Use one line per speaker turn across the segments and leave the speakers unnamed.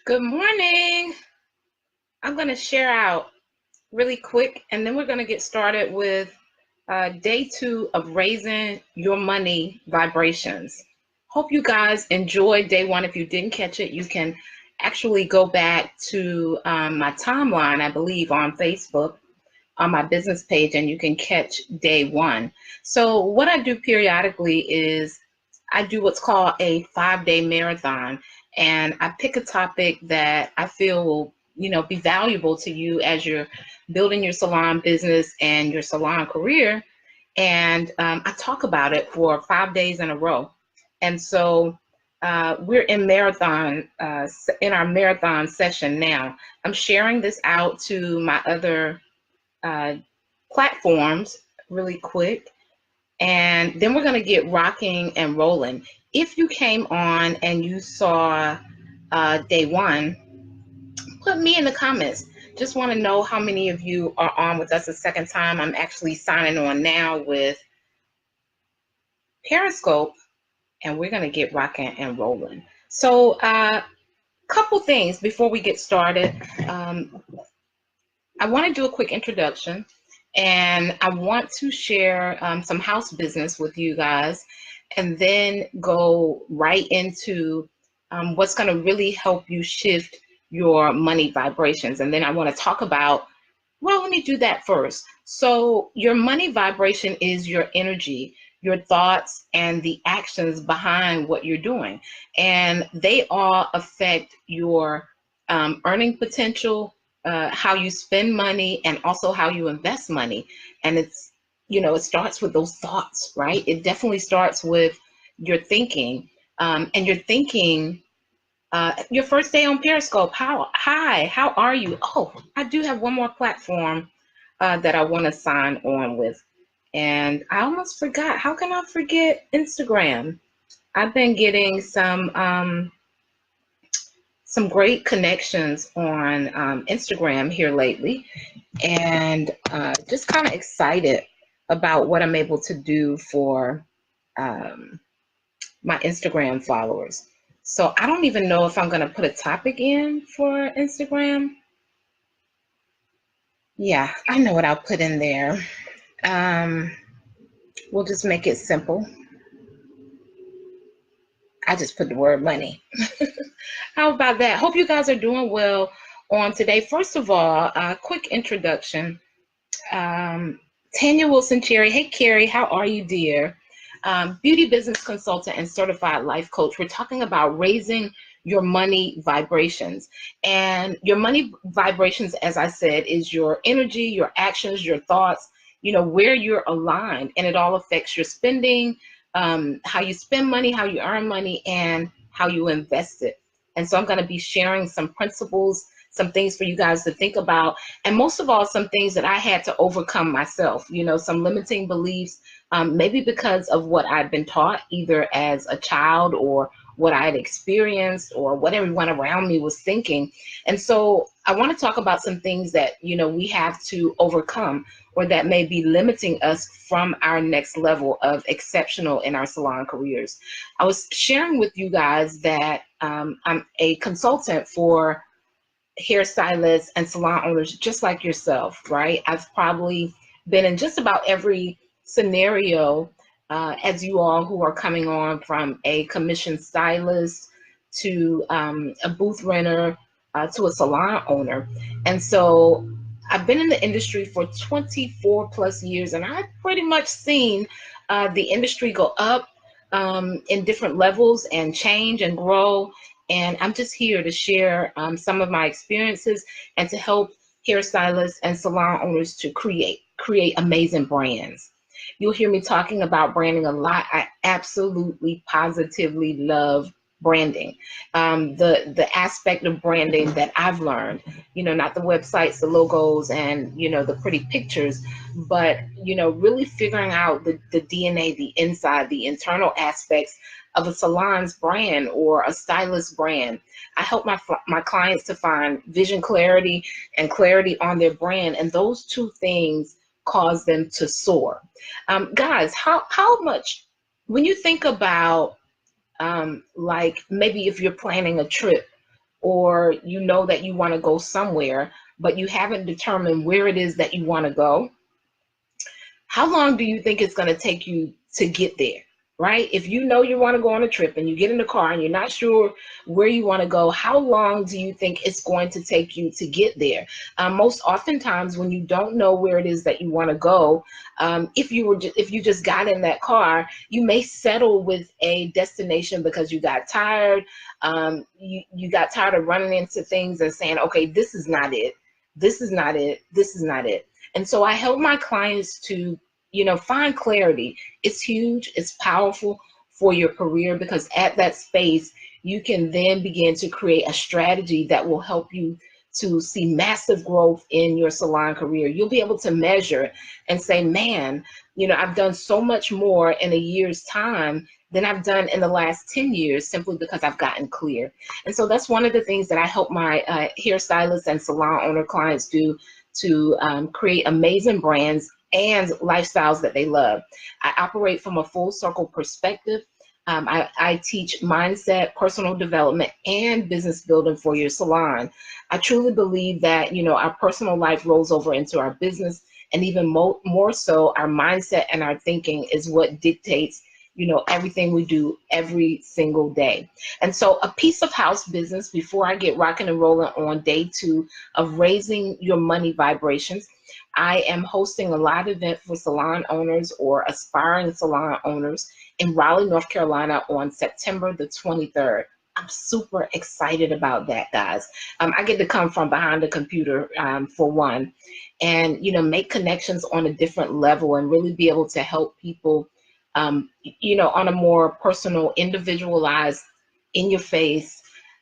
Good morning. I'm going to share out really quick, and then we're going to get started with day 2 of raising your money vibrations. Hope you guys enjoyed day 1. If you didn't catch it, you can actually go back to my timeline, I believe, on Facebook, on my business page, and you can catch day 1. So what I do periodically is I do what's called a 5-day marathon, and I pick a topic that I feel will, be valuable to you as you're building your salon business and your salon career. And I talk about it for 5 days in a row. And so we're in our marathon session now. I'm sharing this out to my other uh, platforms really quick, and then we're going to get rocking and rolling. If you came on and you saw day 1, put me in the comments. Just want to know how many of you are on with us a second time. I'm actually signing on now with Periscope, and we're going to get rocking and rolling. So couple things before we get started. I want to do a quick introduction, and I want to share some house business with you guys, and then go right into what's going to really help you shift your money vibrations. And then I want to talk about, well, let me do that first. So your money vibration is your energy, your thoughts, and the actions behind what you're doing. And they all affect your earning potential, how you spend money, and also how you invest money. And it starts with those thoughts, right? It definitely starts with your thinking. And your thinking, your first day on Periscope. Hi, how are you? Oh, I do have one more platform that I want to sign on with. And I almost forgot. How can I forget Instagram? I've been getting some great connections on Instagram here lately, and just kind of excited about what I'm able to do for my Instagram followers. So I don't even know if I'm going to put a topic in for Instagram. Yeah, I know what I'll put in there. We'll just make it simple. I just put the word money. How about that? Hope you guys are doing well on today. First of all, a quick introduction. Tanya Wilson-Cherry. Hey, Carrie, how are you, dear? Beauty business consultant and certified life coach. We're talking about raising your money vibrations. And your money vibrations, as I said, is your energy, your actions, your thoughts, where you're aligned. And it all affects your spending, how you spend money, how you earn money, and how you invest it. And so I'm going to be sharing some principles, some things for you guys to think about, and most of all, some things that I had to overcome myself, some limiting beliefs, maybe because of what I'd been taught either as a child or what I had experienced or what everyone around me was thinking. And so I want to talk about some things that, we have to overcome, or that may be limiting us from our next level of exceptional in our salon careers. I was sharing with you guys that I'm a consultant for hairstylists and salon owners just like yourself, right? I've probably been in just about every scenario as you all who are coming on, from a commissioned stylist to a booth renter to a salon owner. And so I've been in the industry for 24 plus years, and I've pretty much seen the industry go up in different levels and change and grow. And I'm just here to share some of my experiences and to help hairstylists and salon owners to create amazing brands. You'll hear me talking about branding a lot. I absolutely, positively love branding. The aspect of branding that I've learned, not the websites, the logos, and, the pretty pictures, but, really figuring out the DNA, the inside, the internal aspects of a salon's brand or a stylist brand. I help my clients to find vision clarity and clarity on their brand, and those two things cause them to soar. Guys, how much, when you think about like maybe if you're planning a trip or you know that you want to go somewhere, but you haven't determined where it is that you want to go, how long do you think it's going to take you to get there? Right? If you know you want to go on a trip and you get in the car and you're not sure where you want to go, how long do you think it's going to take you to get there? Most oftentimes, when you don't know where it is that you want to go, if you just got in that car, you may settle with a destination because you got tired. You got tired of running into things and saying, okay, this is not it. This is not it. This is not it. And so I help my clients to, find clarity. It's huge. It's powerful for your career, because at that space, you can then begin to create a strategy that will help you to see massive growth in your salon career. You'll be able to measure and say, man, I've done so much more in a year's time than I've done in the last 10 years, simply because I've gotten clear. And so that's one of the things that I help my hairstylists and salon owner clients do, to create amazing brands and lifestyles that they love. I operate from a full circle perspective. I teach mindset, personal development, and business building for your salon. I truly believe that, our personal life rolls over into our business, and even more so, our mindset and our thinking is what dictates, everything we do every single day. And so a piece of house business before I get rocking and rolling on day 2 of raising your money vibrations. I am hosting a live event for salon owners or aspiring salon owners in Raleigh, North Carolina on September the 23rd. I'm super excited about that, guys. I get to come from behind the computer for one, and, make connections on a different level and really be able to help people on a more personal, individualized, in your face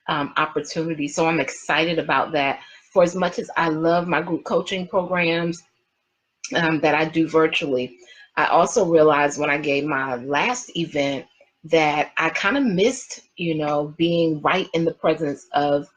opportunity. So I'm excited about that. For as much as I love my group coaching programs that I do virtually, I also realized when I gave my last event that I kind of missed, being right in the presence of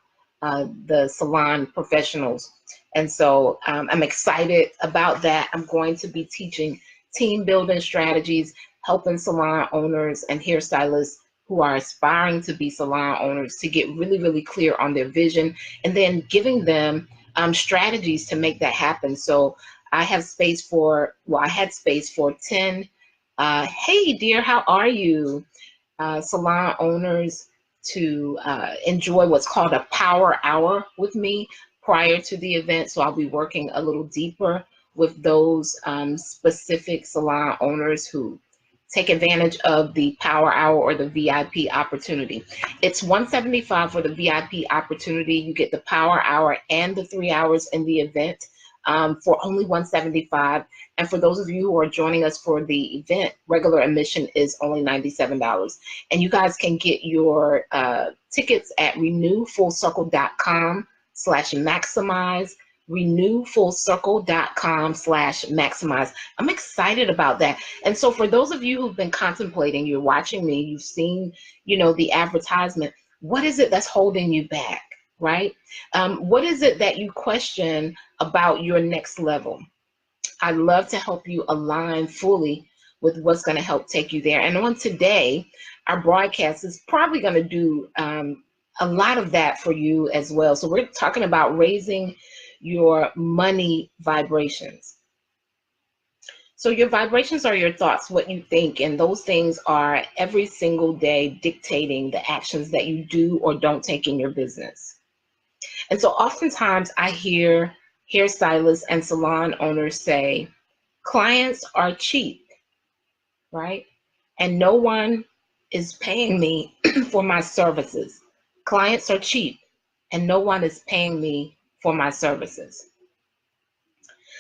the salon professionals. And so I'm excited about that. I'm going to be teaching team building strategies, helping salon owners and hairstylists who are aspiring to be salon owners to get really, really clear on their vision, and then giving them strategies to make that happen. So I had space for 10, hey dear, how are you? Salon owners to enjoy what's called a power hour with me prior to the event. So I'll be working a little deeper with those specific salon owners who take advantage of the power hour or the VIP opportunity. It's $175 for the VIP opportunity. You get the power hour and the 3 hours in the event for only $175. And for those of you who are joining us for the event, regular admission is only $97. And you guys can get your tickets at renewfullcircle.com/maximize. renewfullcircle.com/maximize. I'm excited about that. And so for those of you who've been contemplating, you're watching me, you've seen, the advertisement, what is it that's holding you back, right? What is it that you question about your next level? I'd love to help you align fully with what's going to help take you there. And on today, our broadcast is probably going to do a lot of that for you as well. So we're talking about raising your money vibrations. So your vibrations are your thoughts, what you think, and those things are every single day dictating the actions that you do or don't take in your business. And so oftentimes I hear hairstylists and salon owners say, clients are cheap, right? And no one is paying me for my services. Clients are cheap and no one is paying me for my services.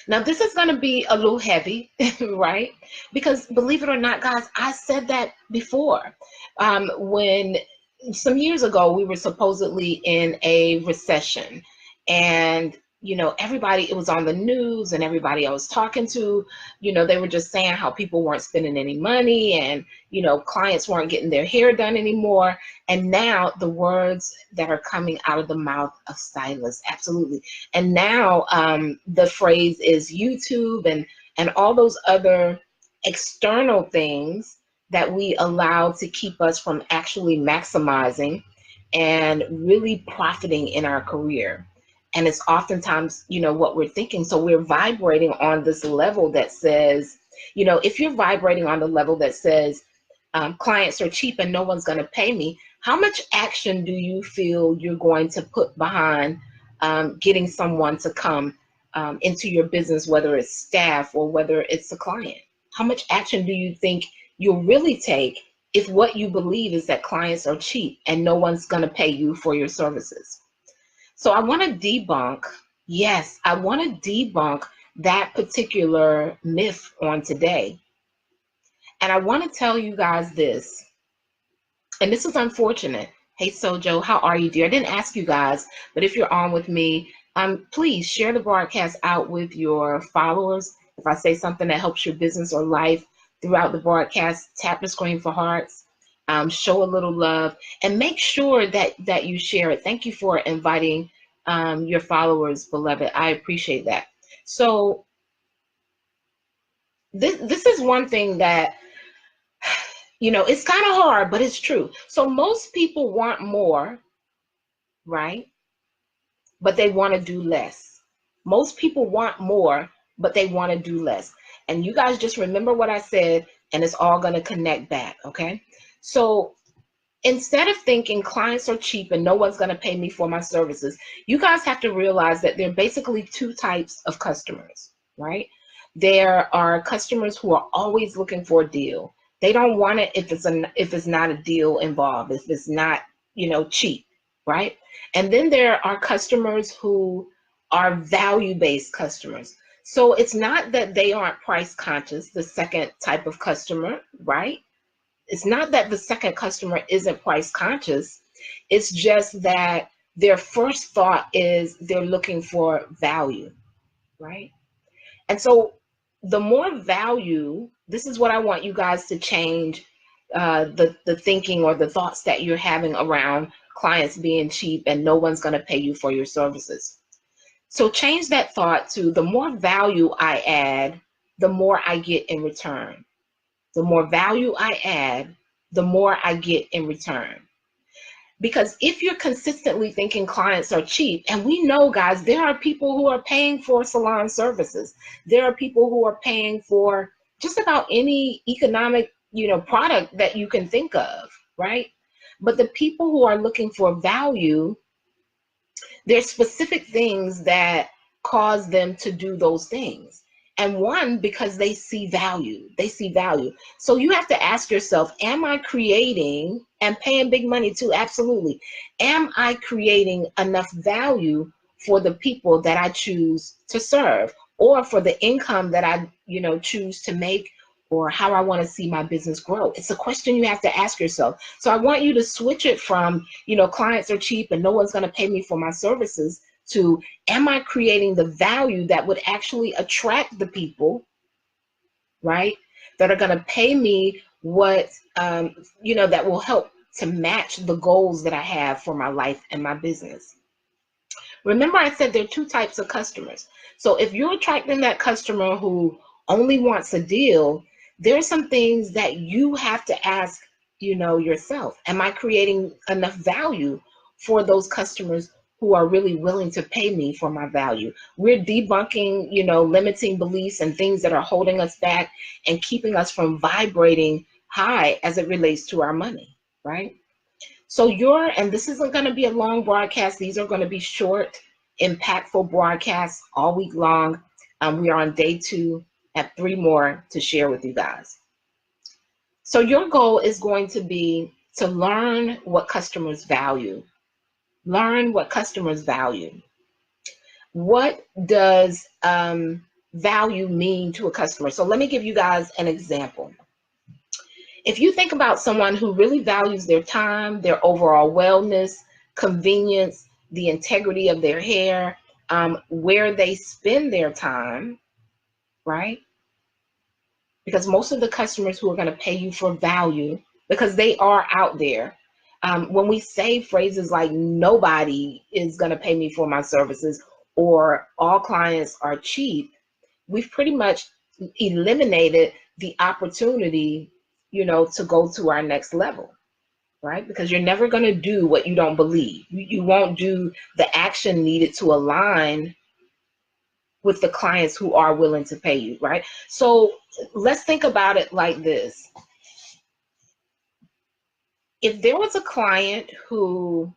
Now, this is going to be a little heavy, right? Because believe it or not, guys, I said that before. When some years ago, we were supposedly in a recession, and everybody, it was on the news, and everybody I was talking to, they were just saying how people weren't spending any money, and clients weren't getting their hair done anymore. And now the words that are coming out of the mouth of stylists, absolutely. And now the phrase is YouTube and all those other external things that we allow to keep us from actually maximizing and really profiting in our career. And it's oftentimes, what we're thinking. So we're vibrating on this level that says, if you're vibrating on the level that says, clients are cheap and no one's going to pay me, how much action do you feel you're going to put behind getting someone to come into your business, whether it's staff or whether it's a client? How much action do you think you'll really take if what you believe is that clients are cheap and no one's going to pay you for your services? So I want to debunk, yes, I want to debunk that particular myth on today. And I want to tell you guys this, and this is unfortunate. Hey, Sojo, how are you, dear? I didn't ask you guys, but if you're on with me, please share the broadcast out with your followers. If I say something that helps your business or life throughout the broadcast, tap the screen for hearts, show a little love, and make sure that you share it. Thank you for inviting your followers, beloved. I appreciate that. So this is one thing that, it's kind of hard, but it's true. So most people want more, right? But they want to do less. Most people want more, but they want to do less. And you guys just remember what I said, and it's all going to connect back, okay? So instead of thinking clients are cheap and no one's going to pay me for my services, you guys have to realize that there are basically two types of customers, right? There are customers who are always looking for a deal. They don't want it if it's not a deal involved, if it's not, cheap, right? And then there are customers who are value-based customers. So it's not that they aren't price conscious, the second type of customer, right? It's not that the second customer isn't price conscious. It's just that their first thought is they're looking for value, right? And so the more value, this is what I want you guys to change the thinking or the thoughts that you're having around clients being cheap and no one's going to pay you for your services. So change that thought to the more value I add, the more I get in return. The more value I add, the more I get in return. Because if you're consistently thinking clients are cheap, and we know, guys, there are people who are paying for salon services. There are people who are paying for just about any economic, product that you can think of, right? But the people who are looking for value, there's specific things that cause them to do those things. And one, because they see value. They see value. So you have to ask yourself, am I creating, and paying big money too? Absolutely. Am I creating enough value for the people that I choose to serve, or for the income that I, choose to make, or how I want to see my business grow? It's a question you have to ask yourself. So I want you to switch it from, clients are cheap and no one's going to pay me for my services, to, am I creating the value that would actually attract the people, right, that are going to pay me what, that will help to match the goals that I have for my life and my business. Remember, I said there are two types of customers. So if you're attracting that customer who only wants a deal, there are some things that you have to ask, yourself. Am I creating enough value for those customers who are really willing to pay me for my value? We're debunking, limiting beliefs and things that are holding us back and keeping us from vibrating high as it relates to our money, right? So and this isn't going to be a long broadcast. These are going to be short, impactful broadcasts all week long. We are on day 2, have 3 more to share with you guys. So your goal is going to be to learn what customers value. Learn what customers value. What does value mean to a customer? So let me give you guys an example. If you think about someone who really values their time, their overall wellness, convenience, the integrity of their hair, where they spend their time, right? Because most of the customers who are going to pay you for value, because they are out there, when we say phrases like nobody is going to pay me for my services, or all clients are cheap, we've pretty much eliminated the opportunity, to go to our next level. right? Because you're never going to do what you don't believe. You won't do the action needed to align with the clients who are willing to pay you, right? So let's think about it like this. If there was a client who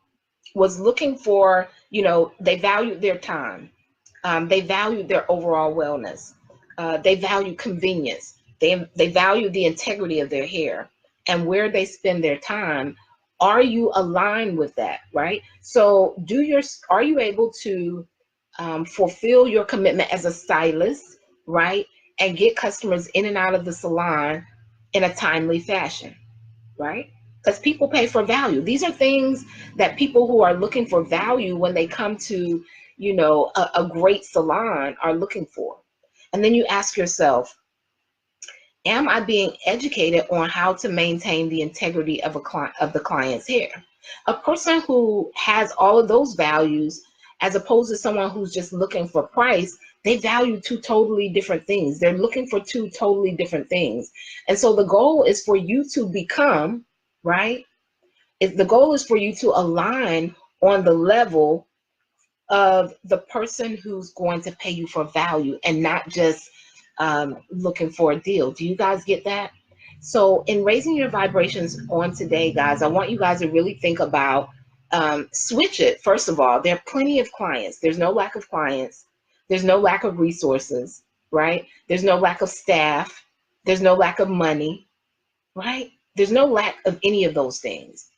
was looking for, they valued their time, they valued their overall wellness, they value convenience, they value the integrity of their hair and where they spend their time. Are you aligned with that, right? So are you able to fulfill your commitment as a stylist, right, and get customers in and out of the salon in a timely fashion, right? Because people pay for value. These are things that people who are looking for value when they come to, a great salon are looking for. And then you ask yourself, am I being educated on how to maintain the integrity of the client's hair? A person who has all of those values, as opposed to someone who's just looking for price, they value two totally different things. They're looking for two totally different things. And so the goal is for you to become, right? The goal is for you to align on the level of the person who's going to pay you for value and not just looking for a deal. Do you guys get that? So in raising your vibrations on today, guys, I want you guys to really think about, switch it. First of all, there are plenty of clients. There's no lack of clients. There's no lack of resources, right? There's no lack of staff. There's no lack of money, right? There's no lack of any of those things.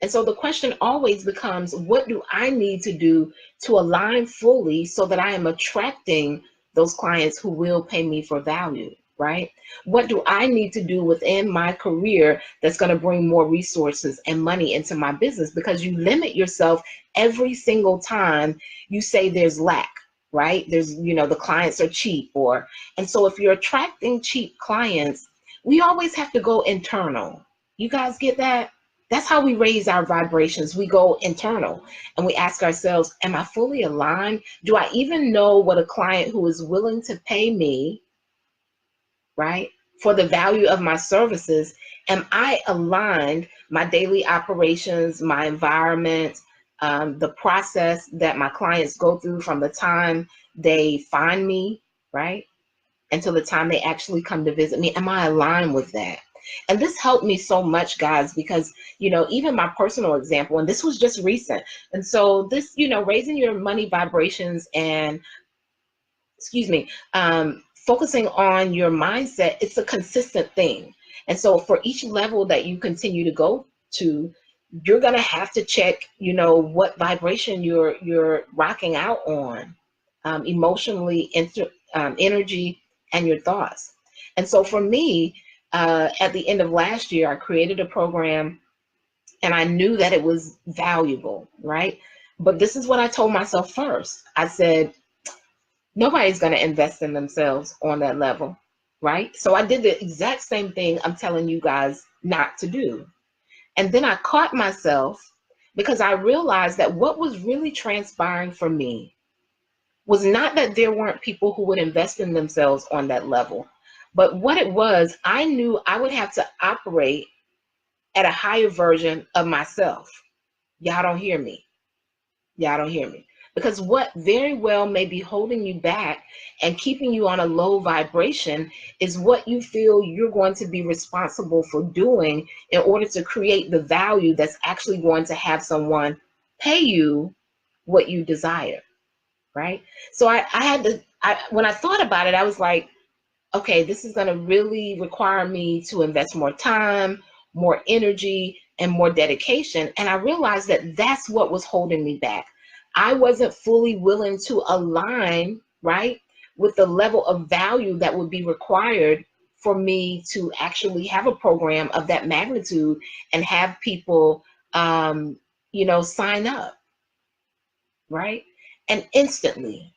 And so the question always becomes, what do I need to do to align fully so that I am attracting those clients who will pay me for value, right? What do I need to do within my career that's going to bring more resources and money into my business? Because you limit yourself every single time you say there's lack, right? There's, the clients are cheap, and so if you're attracting cheap clients, we always have to go internal. You guys get that? That's how we raise our vibrations. We go internal and we ask ourselves, am I fully aligned? Do I even know what a client who is willing to pay me, right, for the value of my services? Am I aligned? My daily operations, my environment, the process that my clients go through from the time they find me, right, until the time they actually come to visit me. Am I aligned with that? And this helped me so much, guys, because, even my personal example, and this was just recent. And so this, raising your money vibrations and, focusing on your mindset, it's a consistent thing. And so for each level that you continue to go to, you're going to have to check, what vibration you're rocking out on, emotionally, energy, and your thoughts. And so for me, at the end of last year, I created a program and I knew that it was valuable, right? But this is what I told myself first. I said, nobody's going to invest in themselves on that level, right? So I did the exact same thing I'm telling you guys not to do. And then I caught myself because I realized that what was really transpiring for me was not that there weren't people who would invest in themselves on that level, but what it was, I knew I would have to operate at a higher version of myself. Y'all don't hear me. Y'all don't hear me. Because what very well may be holding you back and keeping you on a low vibration is what you feel you're going to be responsible for doing in order to create the value that's actually going to have someone pay you what you desire, right? So when I thought about it, I was like, okay, this is going to really require me to invest more time, more energy, and more dedication. And I realized that that's what was holding me back. I wasn't fully willing to align, right, with the level of value that would be required for me to actually have a program of that magnitude and have people, sign up, right? And instantly.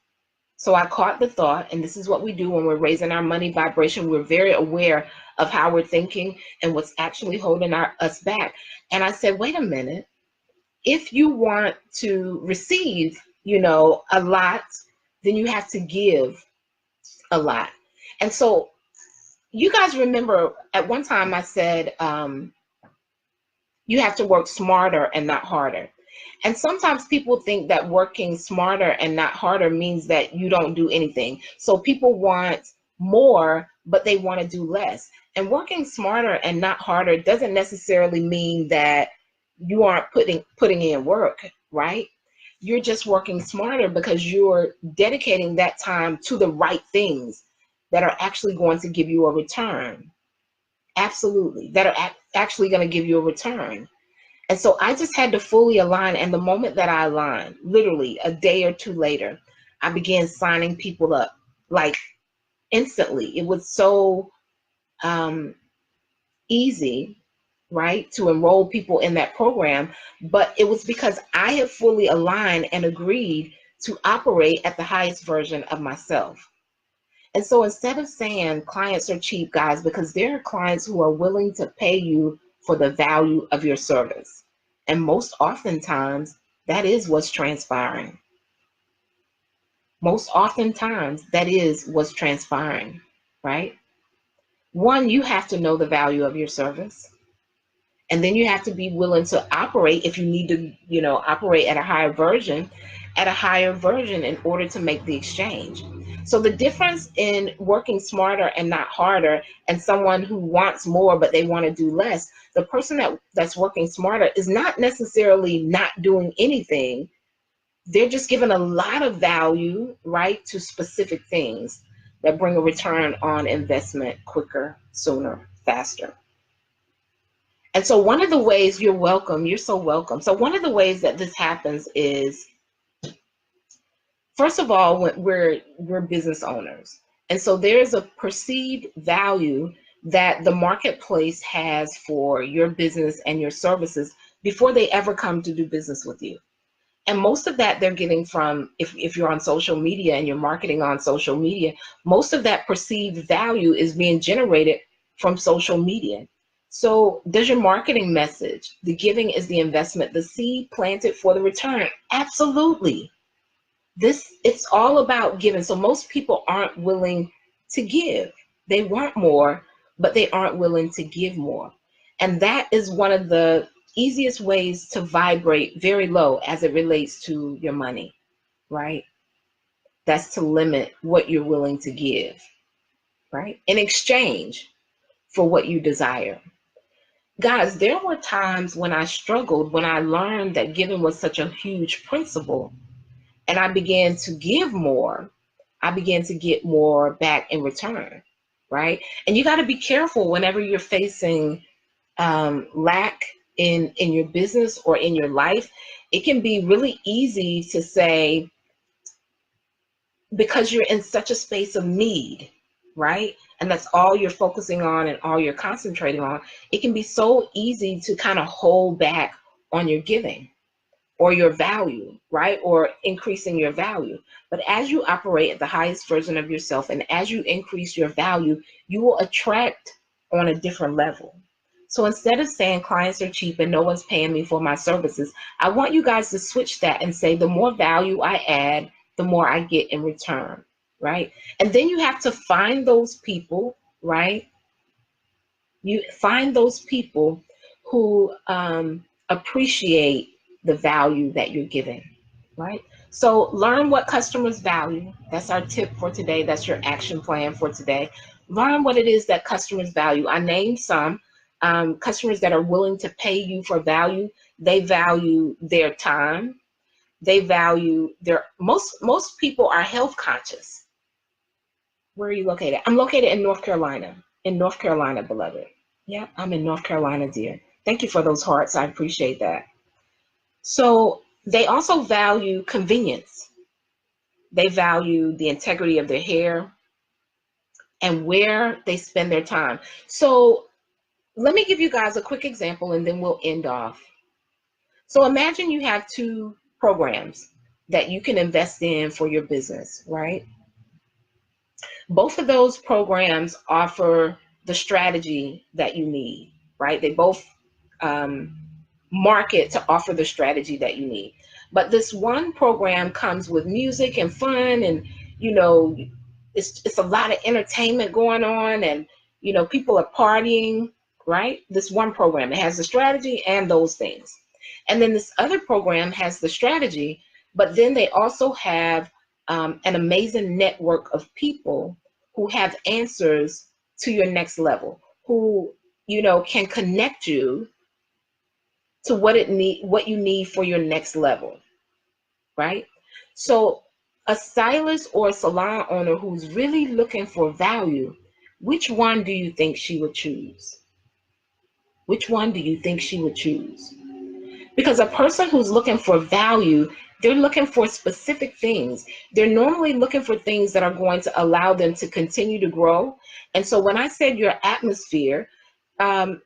So I caught the thought, and this is what we do when we're raising our money vibration. We're very aware of how we're thinking and what's actually holding us back. And I said, wait a minute. If you want to receive, a lot, then you have to give a lot. And so you guys remember at one time I said, You have to work smarter and not harder. And sometimes people think that working smarter and not harder means that you don't do anything. So people want more, but they want to do less. And working smarter and not harder doesn't necessarily mean that you aren't putting in work, right? You're just working smarter because you're dedicating that time to the right things that are actually going to give you a return. Absolutely. That are actually going to give you a return. And so I just had to fully align. And the moment that I aligned, literally a day or two later, I began signing people up like instantly. It was so um, easy, right, to enroll people in that program. But it was because I had fully aligned and agreed to operate at the highest version of myself. And so instead of saying clients are cheap, guys, because there are clients who are willing to pay you for the value of your service. And most oftentimes, that is what's transpiring. Most oftentimes, that is what's transpiring, right? One, you have to know the value of your service. And then you have to be willing to operate if you need to, operate at a higher version in order to make the exchange. So the difference in working smarter and not harder and someone who wants more but they want to do less, the person that's working smarter is not necessarily not doing anything. They're just giving a lot of value, right, to specific things that bring a return on investment quicker, sooner, faster. And so one of the ways you're so welcome. So one of the ways that this happens is, first of all, when we're business owners. And so there's a perceived value that the marketplace has for your business and your services before they ever come to do business with you. And most of that they're getting from, if you're on social media and you're marketing on social media, most of that perceived value is being generated from social media. So does your marketing message, the giving is the investment, the seed planted for the return? Absolutely. It's all about giving. So most people aren't willing to give. They want more, but they aren't willing to give more. And that is one of the easiest ways to vibrate very low as it relates to your money, right? That's to limit what you're willing to give, right? In exchange for what you desire. Guys, there were times when I struggled, when I learned that giving was such a huge principle, and I began to give more, I began to get more back in return, right? And you got to be careful whenever you're facing lack in your business or in your life. It can be really easy to say, because you're in such a space of need, right? And that's all you're focusing on and all you're concentrating on. It can be so easy to kind of hold back on your giving or your value, right? Or increasing your value. But as you operate at the highest version of yourself and as you increase your value, you will attract on a different level. So instead of saying clients are cheap and no one's paying me for my services, I want you guys to switch that and say the more value I add, the more I get in return, right? And then you have to find those people, right? You find those people who appreciate the value that you're giving, right? So learn what customers value. That's our tip for today. That's your action plan for today. Learn what it is that customers value. I named some customers that are willing to pay you for value. They value their time. They value their, most people are health conscious. Where are you located? I'm located in North Carolina. In North Carolina, beloved. Yeah, I'm in North Carolina, dear. Thank you for those hearts. I appreciate that. So they also value convenience. They value the integrity of their hair and where they spend their time. So let me give you guys a quick example and then we'll end off. So imagine you have two programs that you can invest in for your business, right? Both of those programs offer the strategy that you need, right? They both market to offer the strategy that you need. But this one program comes with music and fun, and it's a lot of entertainment going on, and people are partying. right? This one program, it has the strategy and those things. And then this other program has the strategy, but then they also have an amazing network of people who have answers to your next level, who, you know, can connect you to what you need for your next level, right? So a stylist or a salon owner who's really looking for value, which one do you think she would choose? Which one do you think she would choose? Because a person who's looking for value, they're looking for specific things. They're normally looking for things that are going to allow them to continue to grow. And so when I said your atmosphere, um,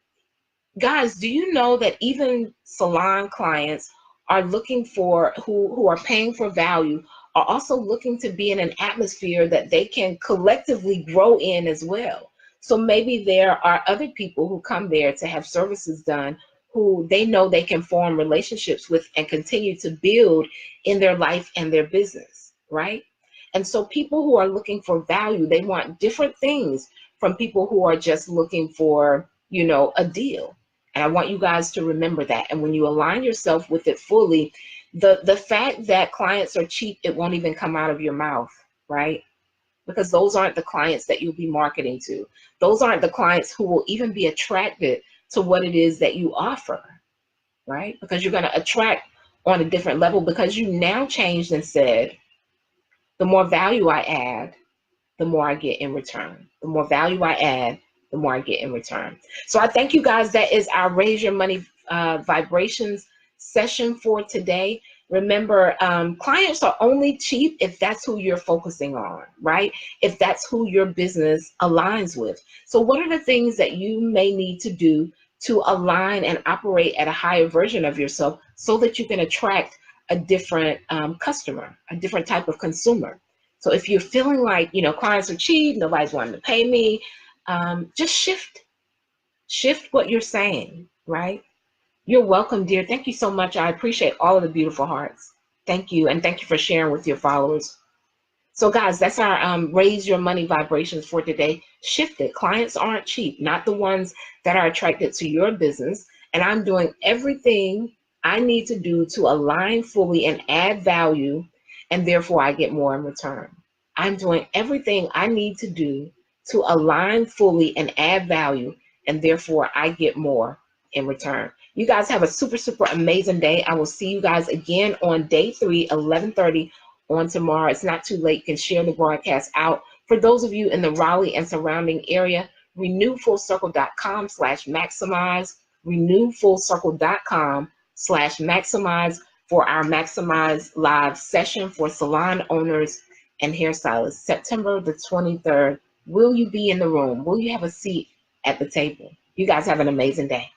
guys, do you know that even salon clients are looking for, who are paying for value, are also looking to be in an atmosphere that they can collectively grow in as well. So maybe there are other people who come there to have services done who they know they can form relationships with and continue to build in their life and their business, right? And so people who are looking for value, they want different things from people who are just looking for, you know, a deal. And I want you guys to remember that. And when you align yourself with it fully, the fact that clients are cheap, it won't even come out of your mouth, right? Because those aren't the clients that you'll be marketing to. Those aren't the clients who will even be attracted to what it is that you offer, right? Because you're going to attract on a different level, because you now changed and said, the more value I add, the more I get in return. The more value I add, the more I get in return. So I thank you guys. That is our Raise Your Money Vibrations session for today. Remember, clients are only cheap if that's who you're focusing on, right? If that's who your business aligns with. So what are the things that you may need to do to align and operate at a higher version of yourself so that you can attract a different customer, a different type of consumer? So if you're feeling like, you know, clients are cheap, nobody's wanting to pay me, just shift what you're saying, right? You're welcome, dear. Thank you so much. I appreciate all of the beautiful hearts. Thank you. And thank you for sharing with your followers. So guys, that's our Raise Your Money Vibrations for today. Shift it. Clients aren't cheap, not the ones that are attracted to your business. And I'm doing everything I need to do to align fully and add value, and therefore I get more in return. I'm doing everything I need to do to align fully and add value, and therefore I get more in return. You guys have a super, super amazing day. I will see you guys again on day 3, 11:30 on tomorrow. It's not too late. You can share the broadcast out. For those of you in the Raleigh and surrounding area, renewfullcircle.com/maximize, renewfullcircle.com/maximize for our Maximize Live session for salon owners and hairstylists. September the 23rd. Will you be in the room? Will you have a seat at the table? You guys have an amazing day.